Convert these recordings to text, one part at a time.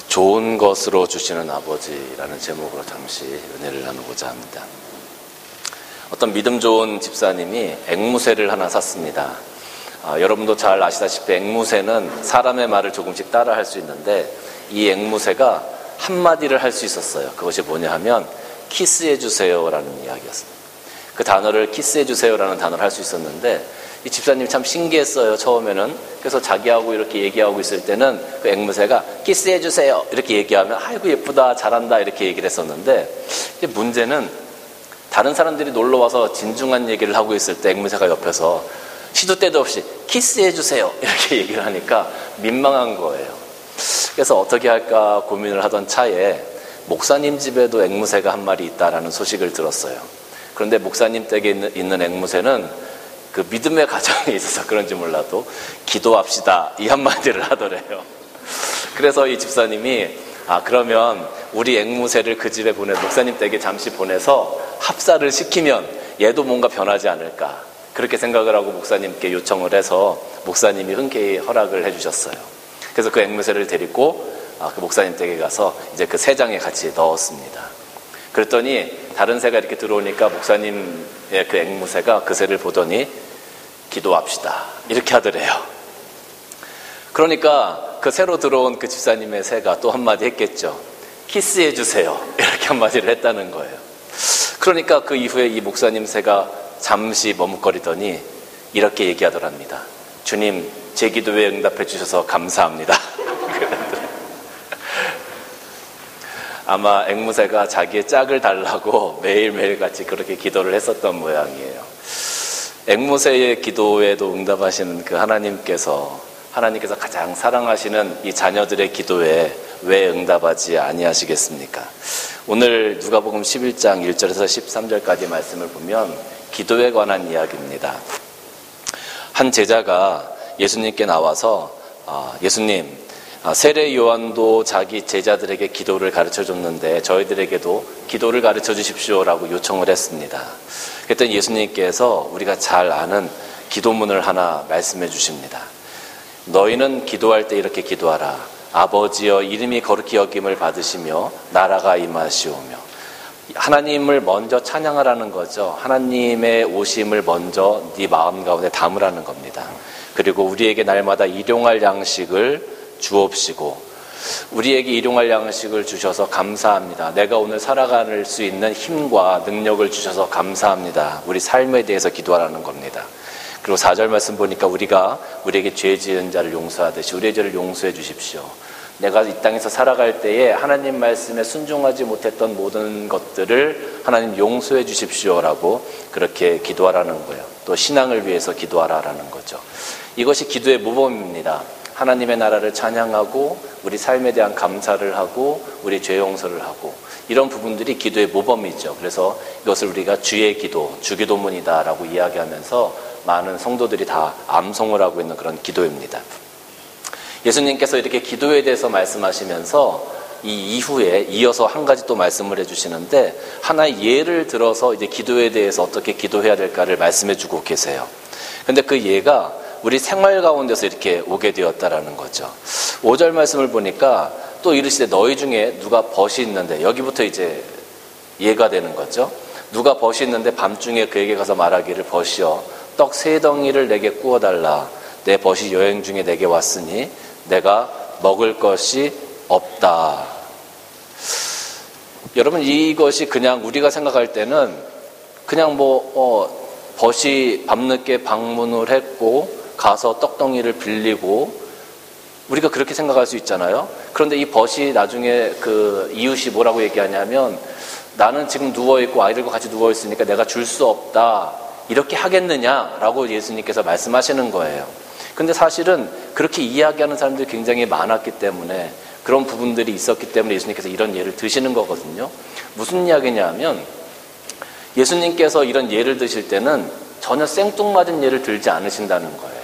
좋은 것으로 주시는 아버지라는 제목으로 잠시 은혜를 나누고자 합니다. 어떤 믿음 좋은 집사님이 앵무새를 하나 샀습니다. 여러분도 잘 아시다시피 앵무새는 사람의 말을 조금씩 따라 할 수 있는데 이 앵무새가 한마디를 할 수 있었어요. 그것이 뭐냐 하면 키스해주세요 라는 이야기였습니다. 그 단어를 키스해주세요 라는 단어를 할 수 있었는데 이 집사님이 참 신기했어요, 처음에는. 그래서 자기하고 이렇게 얘기하고 있을 때는 그 앵무새가 키스해주세요 이렇게 얘기하면 아이고 예쁘다, 잘한다 이렇게 얘기를 했었는데, 이제 문제는 다른 사람들이 놀러와서 진중한 얘기를 하고 있을 때 앵무새가 옆에서 시도 때도 없이 키스해주세요 이렇게 얘기를 하니까 민망한 거예요. 그래서 어떻게 할까 고민을 하던 차에 목사님 집에도 앵무새가 한 마리 있다라는 소식을 들었어요. 그런데 목사님 댁에 있는 앵무새는 그 믿음의 가정에 있어서 그런지 몰라도 기도합시다 이 한마디를 하더래요. 그래서 이 집사님이 그러면 우리 앵무새를 그 집에 목사님 댁에 잠시 보내서 합사를 시키면 얘도 뭔가 변하지 않을까, 그렇게 생각을 하고 목사님께 요청을 해서 목사님이 흔쾌히 허락을 해주셨어요. 그래서 그 앵무새를 데리고 그 목사님 댁에 가서 이제 그 새장에 같이 넣었습니다. 그랬더니 다른 새가 이렇게 들어오니까 목사님의 그 앵무새가 그 새를 보더니 기도합시다 이렇게 하더래요. 그러니까 그 새로 들어온 그 집사님의 새가 또 한마디 했겠죠. 키스해주세요 이렇게 한마디를 했다는 거예요. 그러니까 그 이후에 이 목사님 새가 잠시 머뭇거리더니 이렇게 얘기하더랍니다. 주님, 제 기도에 응답해 주셔서 감사합니다. 아마 앵무새가 자기의 짝을 달라고 매일매일 같이 그렇게 기도를 했었던 모양이에요. 앵무새의 기도에도 응답하시는 그 하나님께서 가장 사랑하시는 이 자녀들의 기도에 왜 응답하지 아니하시겠습니까? 오늘 누가복음 11장 1절에서 13절까지 말씀을 보면 기도에 관한 이야기입니다. 한 제자가 예수님께 나와서 예수님, 세례 요한도 자기 제자들에게 기도를 가르쳐 줬는데 저희들에게도 기도를 가르쳐 주십시오라고 요청을 했습니다. 그랬더니 예수님께서 우리가 잘 아는 기도문을 하나 말씀해 주십니다. 너희는 기도할 때 이렇게 기도하라. 아버지여, 이름이 거룩히 여김을 받으시며 나라가 임하시오며. 하나님을 먼저 찬양하라는 거죠. 하나님의 오심을 먼저 네 마음 가운데 담으라는 겁니다. 그리고 우리에게 날마다 일용할 양식을 주옵시고, 우리에게 일용할 양식을 주셔서 감사합니다. 내가 오늘 살아갈 수 있는 힘과 능력을 주셔서 감사합니다. 우리 삶에 대해서 기도하라는 겁니다. 그리고 4절 말씀 보니까 우리에게 죄 지은 자를 용서하듯이 우리의 죄를 용서해 주십시오. 내가 이 땅에서 살아갈 때에 하나님 말씀에 순종하지 못했던 모든 것들을 하나님 용서해 주십시오라고 그렇게 기도하라는 거예요. 또 신앙을 위해서 기도하라라는 거죠. 이것이 기도의 모범입니다. 하나님의 나라를 찬양하고 우리 삶에 대한 감사를 하고 우리 죄 용서를 하고, 이런 부분들이 기도의 모범이죠. 그래서 이것을 우리가 주의 기도, 주기도문이다라고 이야기하면서 많은 성도들이 다 암송을 하고 있는 그런 기도입니다. 예수님께서 이렇게 기도에 대해서 말씀하시면서 이 이후에 이어서 한 가지 또 말씀을 해주시는데, 하나의 예를 들어서 이제 기도에 대해서 어떻게 기도해야 될까를 말씀해 주고 계세요. 근데 그 예가 우리 생활 가운데서 이렇게 오게 되었다라는 거죠. 5절 말씀을 보니까 또 이르시되 너희 중에 누가 벗이 있는데, 여기부터 이제 예가 되는 거죠. 누가 벗이 있는데 밤중에 그에게 가서 말하기를 벗이여 떡 3덩이를 내게 구워달라. 내 벗이 여행 중에 내게 왔으니 내가 먹을 것이 없다. 여러분, 이것이 그냥 우리가 생각할 때는 그냥 벗이 밤늦게 방문을 했고 가서 떡덩이를 빌리고 우리가 그렇게 생각할 수 있잖아요. 그런데 이 벗이 나중에 그 이웃이 뭐라고 얘기하냐면, 나는 지금 누워있고 아이들과 같이 누워있으니까 내가 줄 수 없다 이렇게 하겠느냐라고 예수님께서 말씀하시는 거예요. 근데 사실은 그렇게 이야기하는 사람들이 굉장히 많았기 때문에, 그런 부분들이 있었기 때문에 예수님께서 이런 예를 드시는 거거든요. 무슨 이야기냐면, 예수님께서 이런 예를 드실 때는 전혀 생뚱맞은 예를 들지 않으신다는 거예요.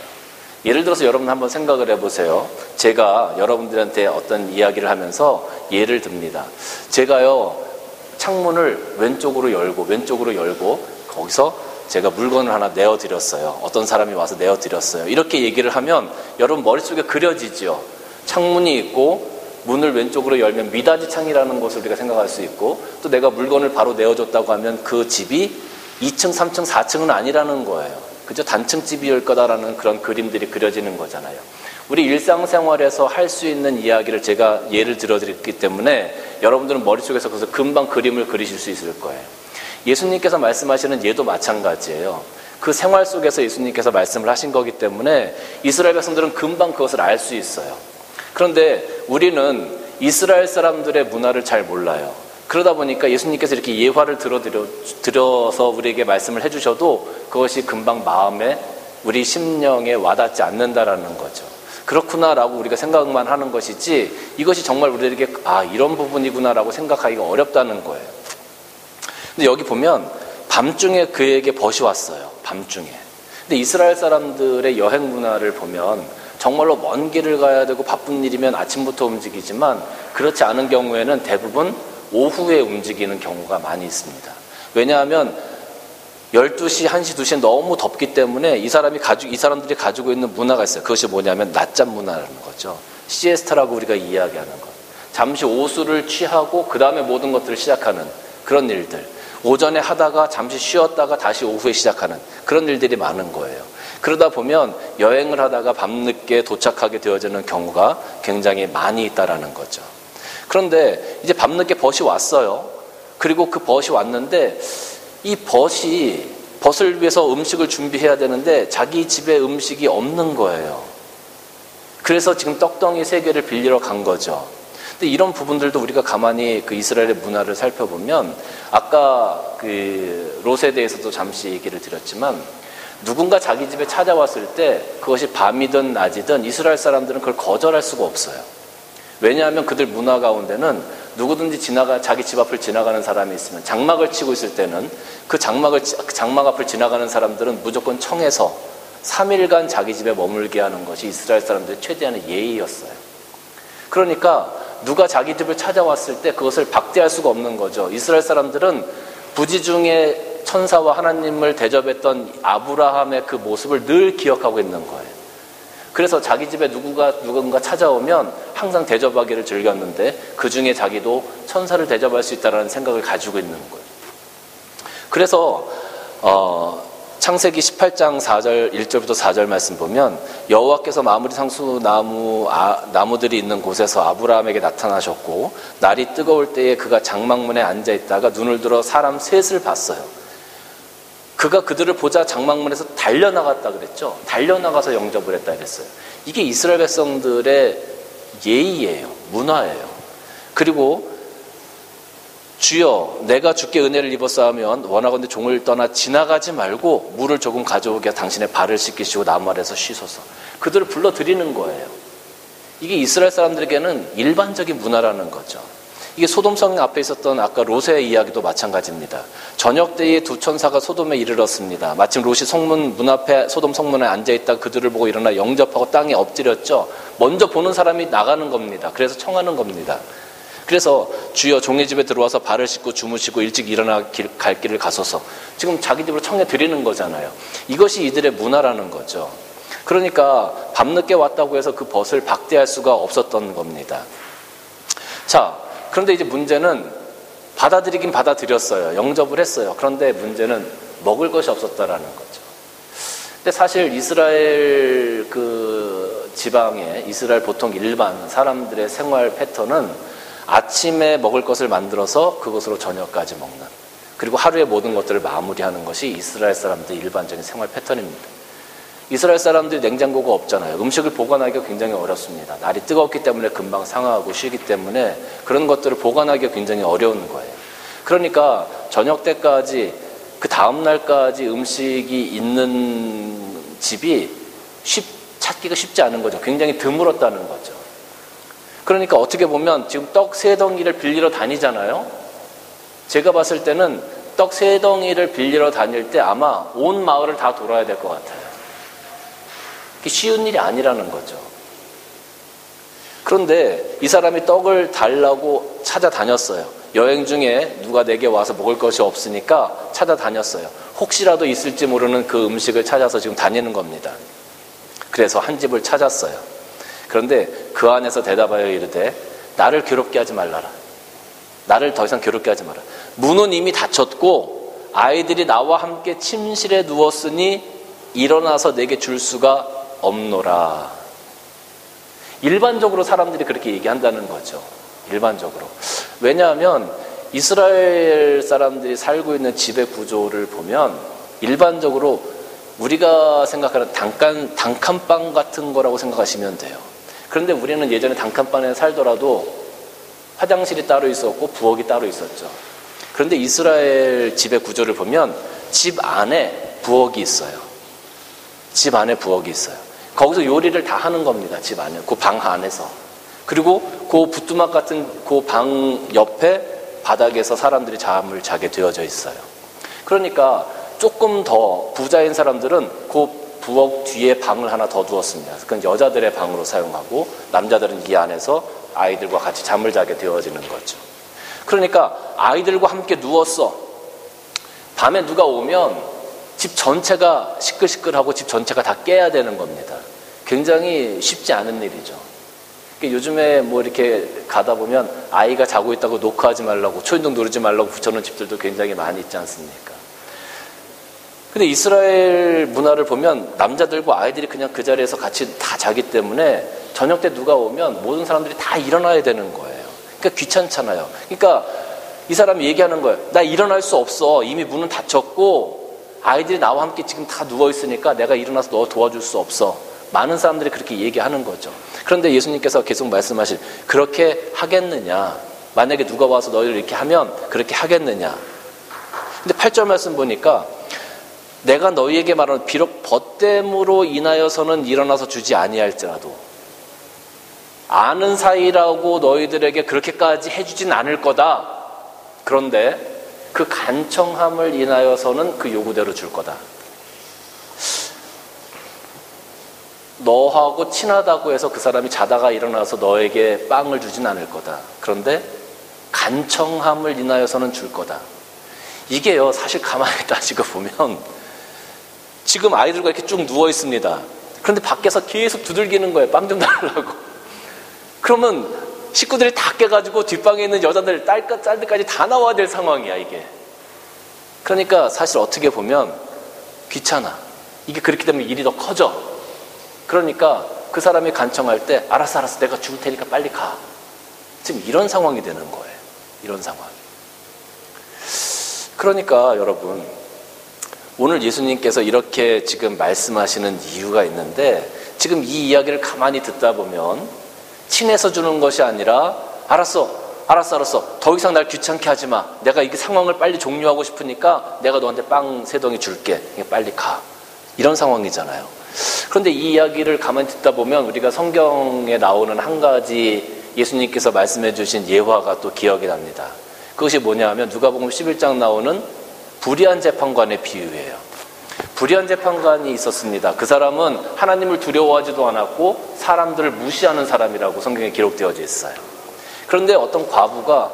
예를 들어서 여러분 한번 생각을 해보세요. 제가 여러분들한테 어떤 이야기를 하면서 예를 듭니다. 제가요, 창문을 왼쪽으로 열고 거기서 제가 물건을 하나 내어드렸어요. 어떤 사람이 와서 내어드렸어요. 이렇게 얘기를 하면 여러분 머릿속에 그려지죠. 창문이 있고 문을 왼쪽으로 열면 미닫이 창이라는 것을 우리가 생각할 수 있고, 또 내가 물건을 바로 내어줬다고 하면 그 집이 2층, 3층, 4층은 아니라는 거예요. 그저 단층 집이올 거다라는 그런 그림들이 그려지는 거잖아요. 우리 일상생활에서 할 수 있는 이야기를 제가 예를 들어드렸기 때문에 여러분들은 머릿속에서 그래서 금방 그림을 그리실 수 있을 거예요. 예수님께서 말씀하시는 예도 마찬가지예요. 그 생활 속에서 예수님께서 말씀을 하신 거기 때문에 이스라엘 백성들은 금방 그것을 알 수 있어요. 그런데 우리는 이스라엘 사람들의 문화를 잘 몰라요. 그러다 보니까 예수님께서 이렇게 예화를 들어서 우리에게 말씀을 해주셔도 그것이 금방 마음에, 우리 심령에 와닿지 않는다라는 거죠. 그렇구나라고 우리가 생각만 하는 것이지, 이것이 정말 우리에게 이런 부분이구나라고 생각하기가 어렵다는 거예요. 근데 여기 보면 밤중에 그에게 벗이 왔어요. 밤중에. 근데 이스라엘 사람들의 여행 문화를 보면 정말로 먼 길을 가야 되고 바쁜 일이면 아침부터 움직이지만, 그렇지 않은 경우에는 대부분 오후에 움직이는 경우가 많이 있습니다. 왜냐하면 12시, 1시, 2시에 너무 덥기 때문에 이 사람들이 가지고 있는 문화가 있어요. 그것이 뭐냐면 낮잠 문화라는 거죠. 시에스타라고 우리가 이야기하는 것. 잠시 오수를 취하고 그 다음에 모든 것들을 시작하는 그런 일들. 오전에 하다가 잠시 쉬었다가 다시 오후에 시작하는 그런 일들이 많은 거예요. 그러다 보면 여행을 하다가 밤늦게 도착하게 되어지는 경우가 굉장히 많이 있다라는 거죠. 그런데 이제 밤늦게 벗이 왔어요. 그리고 그 벗이 왔는데 이 벗을 위해서 음식을 준비해야 되는데 자기 집에 음식이 없는 거예요. 그래서 지금 떡덩이 3개를 빌리러 간 거죠. 근데 이런 부분들도 우리가 가만히 그 이스라엘의 문화를 살펴보면, 아까 그 롯에 대해서도 잠시 얘기를 드렸지만, 누군가 자기 집에 찾아왔을 때 그것이 밤이든 낮이든 이스라엘 사람들은 그걸 거절할 수가 없어요. 왜냐하면 그들 문화 가운데는 누구든지 자기 집 앞을 지나가는 사람이 있으면, 장막을 치고 있을 때는 그 장막 앞을 지나가는 사람들은 무조건 청해서 3일간 자기 집에 머물게 하는 것이 이스라엘 사람들의 최대한의 예의였어요. 그러니까 누가 자기 집을 찾아왔을 때 그것을 박대할 수가 없는 거죠. 이스라엘 사람들은 부지 중에 천사와 하나님을 대접했던 아브라함의 그 모습을 늘 기억하고 있는 거예요. 그래서 자기 집에 누군가 찾아오면 항상 대접하기를 즐겼는데, 그 중에 자기도 천사를 대접할 수 있다는 생각을 가지고 있는 거예요. 그래서 창세기 18장 4절 1절부터 4절 말씀 보면, 여호와께서 마무리 상수 나무들이 있는 곳에서 아브라함에게 나타나셨고, 날이 뜨거울 때에 그가 장막문에 앉아있다가 눈을 들어 사람 셋을 봤어요. 그가 그들을 보자 장막문에서 달려나갔다 그랬죠. 달려나가서 영접을 했다 그랬어요. 이게 이스라엘 백성들의 예의예요. 문화예요. 그리고 주여 내가 주께 은혜를 입었사하면 원하건대 종을 떠나 지나가지 말고 물을 조금 가져오게 당신의 발을 씻기시고 나무 아래서 씻소서. 그들을 불러들이는 거예요. 이게 이스라엘 사람들에게는 일반적인 문화라는 거죠. 이게 소돔 성 앞에 있었던 아까 롯의 이야기도 마찬가지입니다. 저녁 때에 두 천사가 소돔에 이르렀습니다. 마침 롯이 문 앞에 소돔 성문에 앉아있다 그들을 보고 일어나 영접하고 땅에 엎드렸죠. 먼저 보는 사람이 나가는 겁니다. 그래서 청하는 겁니다. 그래서 주여 종의 집에 들어와서 발을 씻고 주무시고 일찍 일어나 갈 길을 가소서. 지금 자기 집으로 청해 드리는 거잖아요. 이것이 이들의 문화라는 거죠. 그러니까 밤늦게 왔다고 해서 그 벗을 박대할 수가 없었던 겁니다. 자, 그런데 이제 문제는 받아들이긴 받아들였어요. 영접을 했어요. 그런데 문제는 먹을 것이 없었다라는 거죠. 근데 사실 이스라엘 그 지방에, 이스라엘 보통 일반 사람들의 생활 패턴은 아침에 먹을 것을 만들어서 그것으로 저녁까지 먹는, 그리고 하루의 모든 것들을 마무리하는 것이 이스라엘 사람들의 일반적인 생활 패턴입니다. 이스라엘 사람들이 냉장고가 없잖아요. 음식을 보관하기가 굉장히 어렵습니다. 날이 뜨겁기 때문에 금방 상하고 쉬기 때문에 그런 것들을 보관하기가 굉장히 어려운 거예요. 그러니까 저녁 때까지, 그 다음 날까지 음식이 있는 집이 찾기가 쉽지 않은 거죠. 굉장히 드물었다는 거죠. 그러니까 어떻게 보면 지금 떡 3덩이를 빌리러 다니잖아요. 제가 봤을 때는 떡 3덩이를 빌리러 다닐 때 아마 온 마을을 다 돌아야 될 것 같아요. 그게 쉬운 일이 아니라는 거죠. 그런데 이 사람이 떡을 달라고 찾아다녔어요. 여행 중에 누가 내게 와서 먹을 것이 없으니까 찾아다녔어요. 혹시라도 있을지 모르는 그 음식을 찾아서 지금 다니는 겁니다. 그래서 한 집을 찾았어요. 그런데 그 안에서 대답하여 이르되 나를 괴롭게 하지 말라라. 나를 더 이상 괴롭게 하지 마라. 문은 이미 닫혔고 아이들이 나와 함께 침실에 누웠으니 일어나서 내게 줄 수가 없노라. 일반적으로 사람들이 그렇게 얘기한다는 거죠. 일반적으로. 왜냐하면 이스라엘 사람들이 살고 있는 지배 구조를 보면 일반적으로 우리가 생각하는 단칸방 같은 거라고 생각하시면 돼요. 그런데 우리는 예전에 단칸방에 살더라도 화장실이 따로 있었고 부엌이 따로 있었죠. 그런데 이스라엘 집의 구조를 보면 집 안에 부엌이 있어요. 집 안에 부엌이 있어요. 거기서 요리를 다 하는 겁니다. 집 안에. 그 방 안에서. 그리고 그 부뚜막 같은 그 방 옆에 바닥에서 사람들이 잠을 자게 되어져 있어요. 그러니까 조금 더 부자인 사람들은 그 부엌 뒤에 방을 하나 더 두었습니다. 그건 여자들의 방으로 사용하고 남자들은 이 안에서 아이들과 같이 잠을 자게 되어지는 거죠. 그러니까 아이들과 함께 누웠어. 밤에 누가 오면 집 전체가 시끌시끌하고 집 전체가 다 깨야 되는 겁니다. 굉장히 쉽지 않은 일이죠. 요즘에 뭐 이렇게 가다 보면 아이가 자고 있다고 노크하지 말라고, 초인종 누르지 말라고 붙여놓은 집들도 굉장히 많이 있지 않습니까? 근데 이스라엘 문화를 보면 남자들과 아이들이 그냥 그 자리에서 같이 다 자기 때문에 저녁 때 누가 오면 모든 사람들이 다 일어나야 되는 거예요. 그러니까 귀찮잖아요. 그러니까 이 사람이 얘기하는 거예요. 나 일어날 수 없어. 이미 문은 닫혔고 아이들이 나와 함께 지금 다 누워있으니까 내가 일어나서 너 도와줄 수 없어. 많은 사람들이 그렇게 얘기하는 거죠. 그런데 예수님께서 계속 말씀하실, 그렇게 하겠느냐? 만약에 누가 와서 너희를 이렇게 하면 그렇게 하겠느냐? 근데 8절 말씀 보니까 내가 너희에게 말하는 비록 벗됨으로 인하여서는 일어나서 주지 아니할지라도 아는 사이라고 너희들에게 그렇게까지 해주진 않을 거다. 그런데 그 간청함을 인하여서는 그 요구대로 줄 거다. 너하고 친하다고 해서 그 사람이 자다가 일어나서 너에게 빵을 주진 않을 거다. 그런데 간청함을 인하여서는 줄 거다. 이게요, 사실 가만히 따지고 보면 지금 아이들과 이렇게 쭉 누워 있습니다. 그런데 밖에서 계속 두들기는 거예요. 빵 좀 달라고. 그러면 식구들이 다 깨가지고 뒷방에 있는 여자들 짤들까지 다 나와야 될 상황이야, 이게. 그러니까 사실 어떻게 보면 귀찮아. 이게 그렇게 되면 일이 더 커져. 그러니까 그 사람이 간청할 때 알았어 내가 줄 테니까 빨리 가. 지금 이런 상황이 되는 거예요. 이런 상황. 그러니까 여러분, 오늘 예수님께서 이렇게 지금 말씀하시는 이유가 있는데, 지금 이 이야기를 가만히 듣다 보면 친해서 주는 것이 아니라 알았어 더 이상 날 귀찮게 하지 마. 내가 이 상황을 빨리 종료하고 싶으니까 내가 너한테 빵 3덩이 줄게. 빨리 가. 이런 상황이잖아요. 그런데 이 이야기를 가만히 듣다 보면 우리가 성경에 나오는 한 가지 예수님께서 말씀해 주신 예화가 또 기억이 납니다. 그것이 뭐냐 하면 누가복음 11장 나오는 불의한 재판관의 비유예요. 불의한 재판관이 있었습니다. 그 사람은 하나님을 두려워하지도 않았고 사람들을 무시하는 사람이라고 성경에 기록되어져 있어요. 그런데 어떤 과부가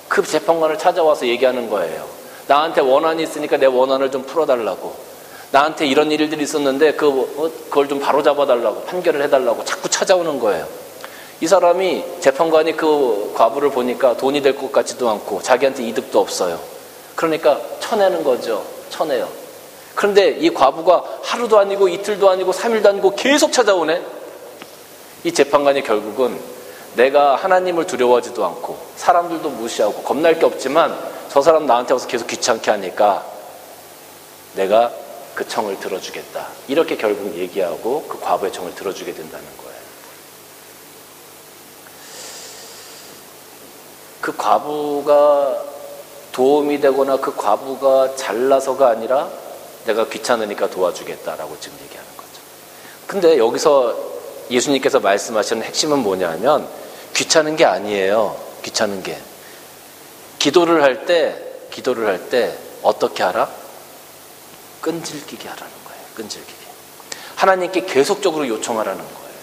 그 재판관을 찾아와서 얘기하는 거예요. 나한테 원한이 있으니까 내 원한을 좀 풀어달라고. 나한테 이런 일들이 있었는데 그걸 좀 바로잡아달라고, 판결을 해달라고 자꾸 찾아오는 거예요. 이 사람이, 재판관이 그 과부를 보니까 돈이 될 것 같지도 않고 자기한테 이득도 없어요. 그러니까 쳐내는 거죠. 쳐내요. 그런데 이 과부가 하루도 아니고 이틀도 아니고 3일도 아니고 계속 찾아오네. 이 재판관이 결국은 내가 하나님을 두려워하지도 않고 사람들도 무시하고 겁날 게 없지만 저 사람 나한테 와서 계속 귀찮게 하니까 내가 그 청을 들어주겠다. 이렇게 결국 얘기하고 그 과부의 청을 들어주게 된다는 거예요. 그 과부가 도움이 되거나 그 과부가 잘나서가 아니라 내가 귀찮으니까 도와주겠다라고 지금 얘기하는 거죠. 근데 여기서 예수님께서 말씀하시는 핵심은 뭐냐 하면 귀찮은 게 아니에요. 귀찮은 게. 기도를 할 때 어떻게 하라? 끈질기게 하라는 거예요. 끈질기게. 하나님께 계속적으로 요청하라는 거예요.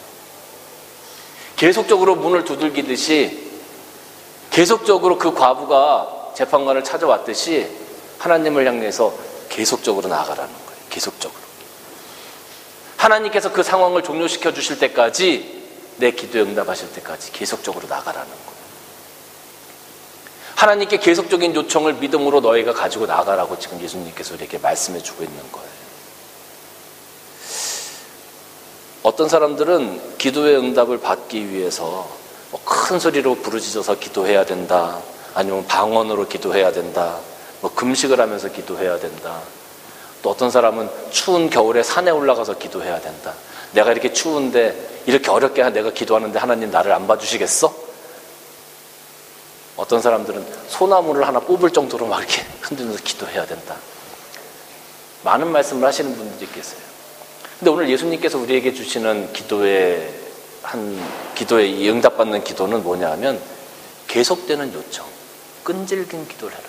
계속적으로 문을 두들기듯이, 계속적으로 그 과부가 재판관을 찾아왔듯이 하나님을 향해서 계속적으로 나아가라는 거예요. 계속적으로. 하나님께서 그 상황을 종료시켜 주실 때까지, 내 기도에 응답하실 때까지 계속적으로 나아가라는 거예요. 하나님께 계속적인 요청을 믿음으로 너희가 가지고 나가라고 지금 예수님께서 우리에게 말씀해 주고 있는 거예요. 어떤 사람들은 기도의 응답을 받기 위해서 큰 소리로 부르짖어서 기도해야 된다, 아니면 방언으로 기도해야 된다, 금식을 하면서 기도해야 된다, 또 어떤 사람은 추운 겨울에 산에 올라가서 기도해야 된다. 내가 이렇게 추운데 이렇게 어렵게 내가 기도하는데 하나님 나를 안 봐주시겠어? 어떤 사람들은 소나무를 하나 뽑을 정도로 막 이렇게 흔들면서 기도해야 된다. 많은 말씀을 하시는 분들이 계세요. 근데 오늘 예수님께서 우리에게 주시는 기도의 응답받는 기도는 뭐냐 하면 계속되는 요청, 끈질긴 기도를 해라,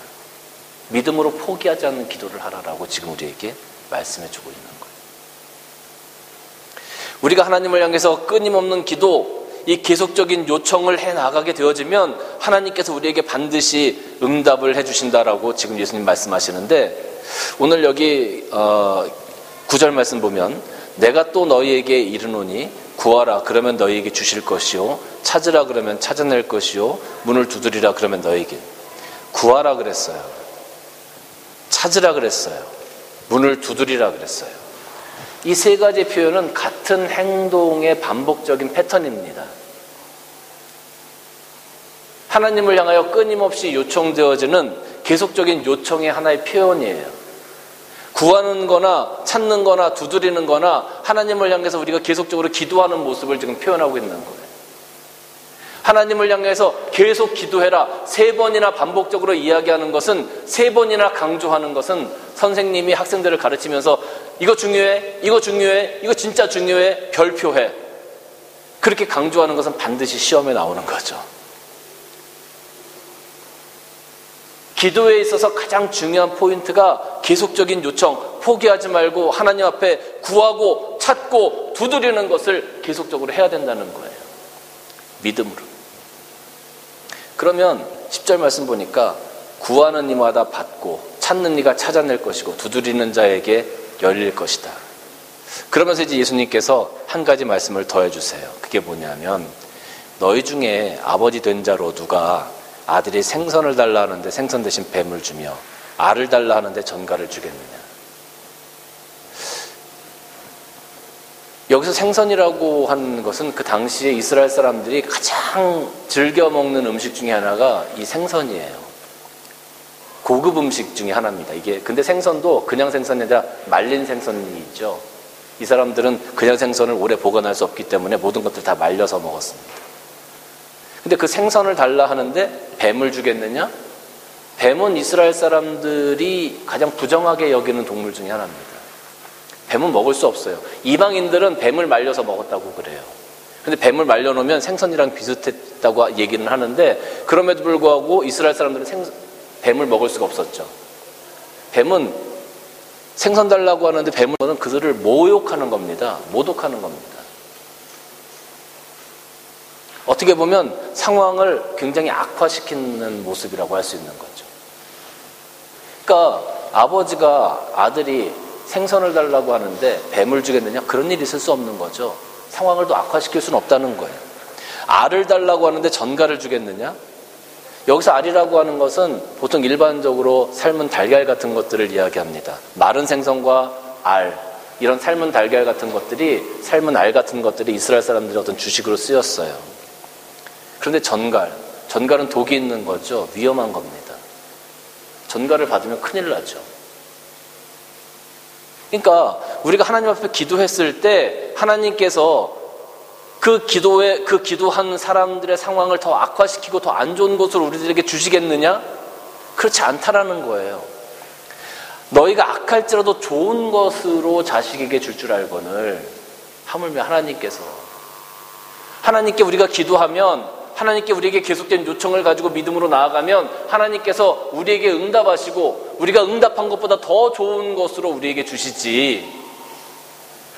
믿음으로 포기하지 않는 기도를 하라라고 지금 우리에게 말씀해 주고 있는 거예요. 우리가 하나님을 향해서 끊임없는 기도, 이 계속적인 요청을 해나가게 되어지면 하나님께서 우리에게 반드시 응답을 해주신다라고 지금 예수님 말씀하시는데, 오늘 여기 9절 말씀 보면 내가 또 너희에게 이르노니 구하라 그러면 너희에게 주실 것이요, 찾으라 그러면 찾아낼 것이요, 문을 두드리라 그러면 너희에게. 구하라 그랬어요, 찾으라 그랬어요, 문을 두드리라 그랬어요. 이 세 가지 표현은 같은 행동의 반복적인 패턴입니다. 하나님을 향하여 끊임없이 요청되어지는 계속적인 요청의 하나의 표현이에요. 구하는 거나 찾는 거나 두드리는 거나 하나님을 향해서 우리가 계속적으로 기도하는 모습을 지금 표현하고 있는 거예요. 하나님을 향해서 계속 기도해라 3번이나 반복적으로 이야기하는 것은, 3번이나 강조하는 것은 선생님이 학생들을 가르치면서 이거 중요해, 이거 중요해, 이거 진짜 중요해, 별표해, 그렇게 강조하는 것은 반드시 시험에 나오는 거죠. 기도에 있어서 가장 중요한 포인트가 계속적인 요청, 포기하지 말고 하나님 앞에 구하고 찾고 두드리는 것을 계속적으로 해야 된다는 거예요. 믿음으로. 그러면 10절 말씀 보니까 구하는 이마다 받고 찾는 이가 찾아낼 것이고 두드리는 자에게 열릴 것이다. 그러면서 이제 예수님께서 한 가지 말씀을 더해 주세요. 그게 뭐냐면, 너희 중에 아버지 된 자로 누가 아들이 생선을 달라 하는데 생선 대신 뱀을 주며 알을 달라 하는데 전갈을 주겠느냐. 여기서 생선이라고 하는 것은 그 당시에 이스라엘 사람들이 가장 즐겨 먹는 음식 중에 하나가 이 생선이에요. 고급 음식 중에 하나입니다. 이게 근데 생선도 그냥 생선이 아니라 말린 생선이 있죠. 이 사람들은 그냥 생선을 오래 보관할 수 없기 때문에 모든 것들 다 말려서 먹었습니다. 근데 그 생선을 달라 하는데 뱀을 주겠느냐? 뱀은 이스라엘 사람들이 가장 부정하게 여기는 동물 중에 하나입니다. 뱀은 먹을 수 없어요. 이방인들은 뱀을 말려서 먹었다고 그래요. 근데 뱀을 말려놓으면 생선이랑 비슷했다고 얘기는 하는데, 그럼에도 불구하고 이스라엘 사람들은 뱀을 먹을 수가 없었죠. 뱀은 생선 달라고 하는데 뱀은 그들을 모욕하는 겁니다. 모독하는 겁니다. 어떻게 보면 상황을 굉장히 악화시키는 모습이라고 할 수 있는 거죠. 그러니까 아버지가 아들이 생선을 달라고 하는데 뱀을 주겠느냐? 그런 일이 있을 수 없는 거죠. 상황을 더 악화시킬 수는 없다는 거예요. 알을 달라고 하는데 전갈을 주겠느냐? 여기서 알이라고 하는 것은 보통 일반적으로 삶은 달걀 같은 것들을 이야기합니다. 마른 생선과 알, 이런 삶은 달걀 같은 것들이, 삶은 알 같은 것들이 이스라엘 사람들의 어떤 주식으로 쓰였어요. 그런데 전갈은 독이 있는 거죠. 위험한 겁니다. 전갈을 받으면 큰일 나죠. 그러니까 우리가 하나님 앞에 기도했을 때 하나님께서 그 기도한 사람들의 상황을 더 악화시키고 더 안 좋은 것을 우리들에게 주시겠느냐? 그렇지 않다라는 거예요. 너희가 악할지라도 좋은 것으로 자식에게 줄 알거늘, 하물며 하나님께 우리가 기도하면, 하나님께 우리에게 계속된 요청을 가지고 믿음으로 나아가면 하나님께서 우리에게 응답하시고 우리가 응답한 것보다 더 좋은 것으로 우리에게 주시지,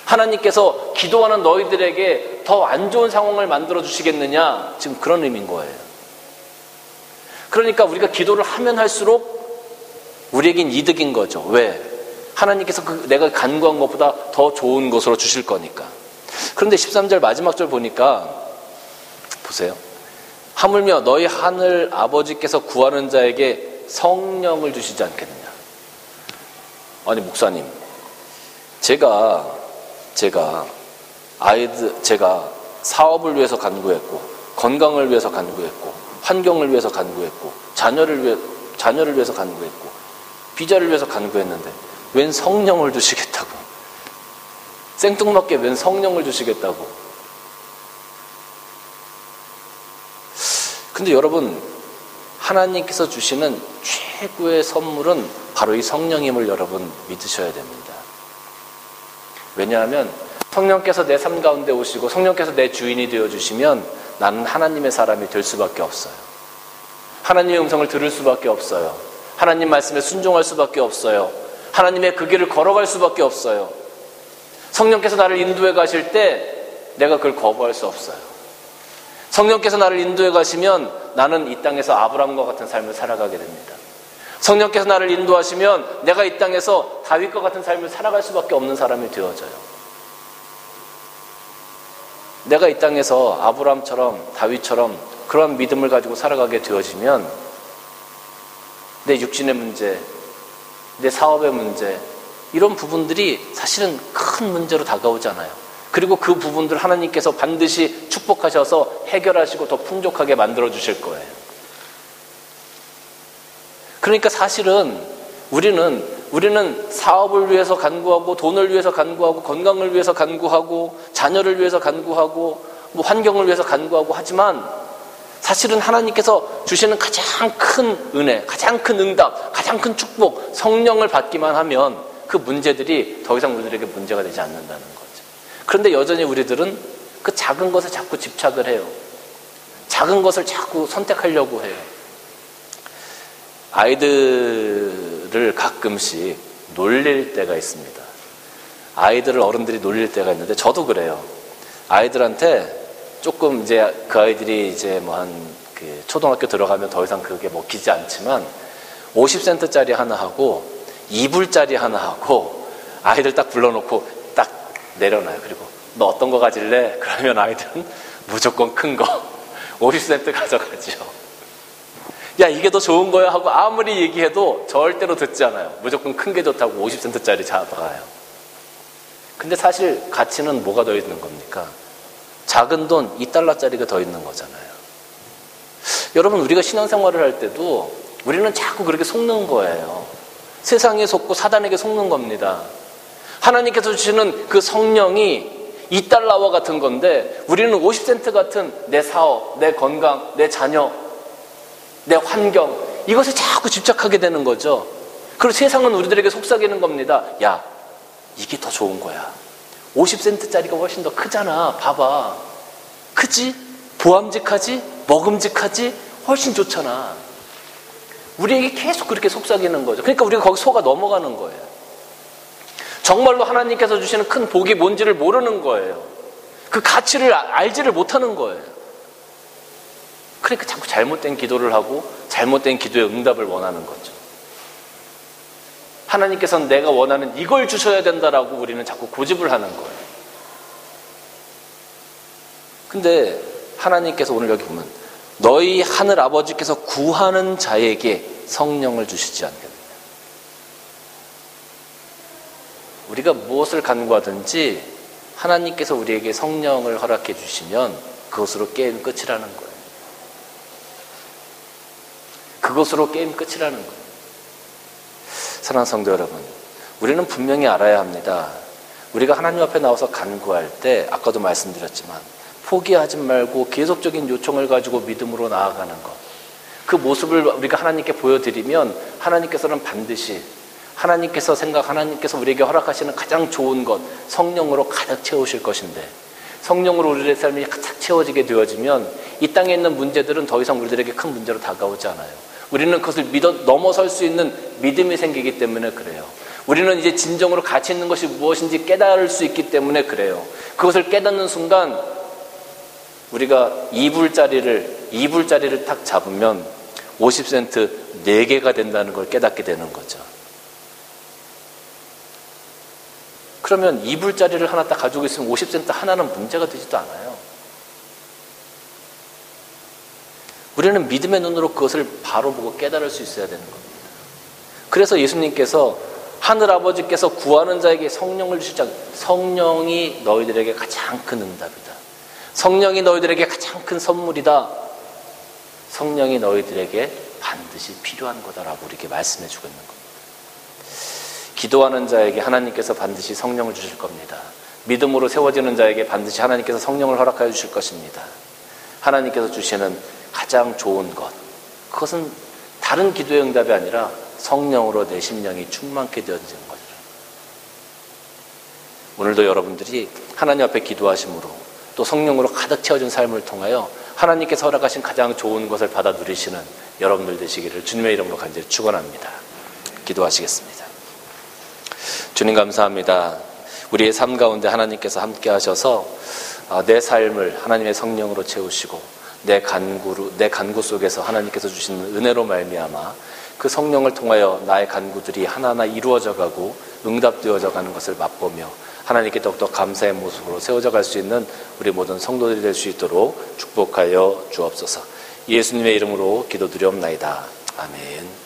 하나님께서 기도하는 너희들에게 더 안 좋은 상황을 만들어 주시겠느냐, 지금 그런 의미인 거예요. 그러니까 우리가 기도를 하면 할수록 우리에겐 이득인 거죠. 왜? 하나님께서 내가 간구한 것보다 더 좋은 것으로 주실 거니까. 그런데 13절 마지막 절 보니까 보세요. 하물며 너희 하늘 아버지께서 구하는 자에게 성령을 주시지 않겠느냐. 아니 목사님, 제가 사업을 위해서 간구했고, 건강을 위해서 간구했고, 환경을 위해서 간구했고, 자녀를 위해서 간구했고, 비자를 위해서 간구했는데 웬 성령을 주시겠다고? 생뚱맞게 웬 성령을 주시겠다고? 근데 여러분, 하나님께서 주시는 최고의 선물은 바로 이 성령임을 여러분 믿으셔야 됩니다. 왜냐하면 성령께서 내 삶 가운데 오시고 성령께서 내 주인이 되어주시면 나는 하나님의 사람이 될 수밖에 없어요. 하나님의 음성을 들을 수밖에 없어요. 하나님 말씀에 순종할 수밖에 없어요. 하나님의 그 길을 걸어갈 수밖에 없어요. 성령께서 나를 인도해 가실 때 내가 그걸 거부할 수 없어요. 성령께서 나를 인도해 가시면 나는 이 땅에서 아브라함과 같은 삶을 살아가게 됩니다. 성령께서 나를 인도하시면 내가 이 땅에서 다윗과 같은 삶을 살아갈 수밖에 없는 사람이 되어져요. 내가 이 땅에서 아브라함처럼 다윗처럼 그런 믿음을 가지고 살아가게 되어지면 내 육신의 문제, 내 사업의 문제, 이런 부분들이 사실은 큰 문제로 다가오지 않아요. 그리고 그 부분들 하나님께서 반드시 축복하셔서 해결하시고 더 풍족하게 만들어 주실 거예요. 그러니까 사실은 우리는 사업을 위해서 간구하고, 돈을 위해서 간구하고, 건강을 위해서 간구하고, 자녀를 위해서 간구하고, 환경을 위해서 간구하고 하지만 사실은 하나님께서 주시는 가장 큰 은혜, 가장 큰 응답, 가장 큰 축복, 성령을 받기만 하면 그 문제들이 더 이상 우리들에게 문제가 되지 않는다는 거죠. 그런데 여전히 우리들은 그 작은 것에 자꾸 집착을 해요. 작은 것을 자꾸 선택하려고 해요. 아이들을 가끔씩 놀릴 때가 있습니다. 아이들을 어른들이 놀릴 때가 있는데 저도 그래요. 아이들한테 조금 이제 그 아이들이 이제 그 초등학교 들어가면 더 이상 그게 먹히지 않지만 50센트짜리 하나 하고 2불짜리 하나 하고 아이들 딱 불러놓고 딱 내려놔요. 그리고 너 어떤 거 가질래? 그러면 아이들은 무조건 큰 거 50센트 가져가죠. 야, 이게 더 좋은 거야 하고 아무리 얘기해도 절대로 듣지 않아요. 무조건 큰 게 좋다고 50센트짜리 잡아가요. 근데 사실 가치는 뭐가 더 있는 겁니까? 작은 돈 2달러짜리가 더 있는 거잖아요. 여러분, 우리가 신앙생활을 할 때도 우리는 자꾸 그렇게 속는 거예요. 세상에 속고 사단에게 속는 겁니다. 하나님께서 주시는 그 성령이 2달러와 같은 건데 우리는 50센트 같은 내 사업, 내 건강, 내 자녀, 내 환경, 이것에 자꾸 집착하게 되는 거죠. 그리고 세상은 우리들에게 속삭이는 겁니다. 야, 이게 더 좋은 거야. 50센트짜리가 훨씬 더 크잖아. 봐봐. 크지? 보암직하지? 먹음직하지? 훨씬 좋잖아. 우리에게 계속 그렇게 속삭이는 거죠. 그러니까 우리가 거기 속아 넘어가는 거예요. 정말로 하나님께서 주시는 큰 복이 뭔지를 모르는 거예요. 그 가치를 알지를 못하는 거예요. 그러니까 자꾸 잘못된 기도를 하고 잘못된 기도의 응답을 원하는 거죠. 하나님께서는 내가 원하는 이걸 주셔야 된다라고 우리는 자꾸 고집을 하는 거예요. 근데 하나님께서 오늘 여기 보면 너희 하늘 아버지께서 구하는 자에게 성령을 주시지 않겠느냐. 우리가 무엇을 간구하든지 하나님께서 우리에게 성령을 허락해 주시면 그것으로 게임 끝이라는 거예요. 그것으로 게임 끝이라는 거예요. 사랑하는 성도 여러분, 우리는 분명히 알아야 합니다. 우리가 하나님 앞에 나와서 간구할 때 아까도 말씀드렸지만 포기하지 말고 계속적인 요청을 가지고 믿음으로 나아가는 것, 그 모습을 우리가 하나님께 보여드리면 하나님께서는 반드시 하나님께서 우리에게 허락하시는 가장 좋은 것, 성령으로 가득 채우실 것인데, 성령으로 우리의 삶이 가득 채워지게 되어지면 이 땅에 있는 문제들은 더 이상 우리들에게 큰 문제로 다가오지 않아요. 우리는 그것을 믿어 넘어설 수 있는 믿음이 생기기 때문에 그래요. 우리는 이제 진정으로 가치 있는 것이 무엇인지 깨달을 수 있기 때문에 그래요. 그것을 깨닫는 순간 우리가 2불짜리를 딱 잡으면 50센트 4개가 된다는 걸 깨닫게 되는 거죠. 그러면 2불짜리를 하나 딱 가지고 있으면 50센트 하나는 문제가 되지도 않아요. 우리는 믿음의 눈으로 그것을 바로 보고 깨달을 수 있어야 되는 겁니다. 그래서 예수님께서 하늘아버지께서 구하는 자에게 성령을 주시자, 성령이 너희들에게 가장 큰 응답이다. 성령이 너희들에게 가장 큰 선물이다. 성령이 너희들에게 반드시 필요한 거다라고 이렇게 말씀해 주고 있는 겁니다. 기도하는 자에게 하나님께서 반드시 성령을 주실 겁니다. 믿음으로 세워지는 자에게 반드시 하나님께서 성령을 허락하여 주실 것입니다. 하나님께서 주시는 가장 좋은 것, 그것은 다른 기도의 응답이 아니라 성령으로 내 심령이 충만케 되어지는 거죠. 오늘도 여러분들이 하나님 앞에 기도하심으로 또 성령으로 가득 채워진 삶을 통하여 하나님께서 허락하신 가장 좋은 것을 받아 누리시는 여러분들 되시기를 주님의 이름으로 간절히 축원합니다. 기도하시겠습니다. 주님 감사합니다. 우리의 삶 가운데 하나님께서 함께 하셔서 내 삶을 하나님의 성령으로 채우시고 내 간구 속에서 하나님께서 주시는 은혜로 말미암아 그 성령을 통하여 나의 간구들이 하나하나 이루어져 가고 응답되어져 가는 것을 맛보며 하나님께 더욱더 감사의 모습으로 세워져 갈 수 있는 우리 모든 성도들이 될 수 있도록 축복하여 주옵소서. 예수님의 이름으로 기도드리옵나이다. 아멘.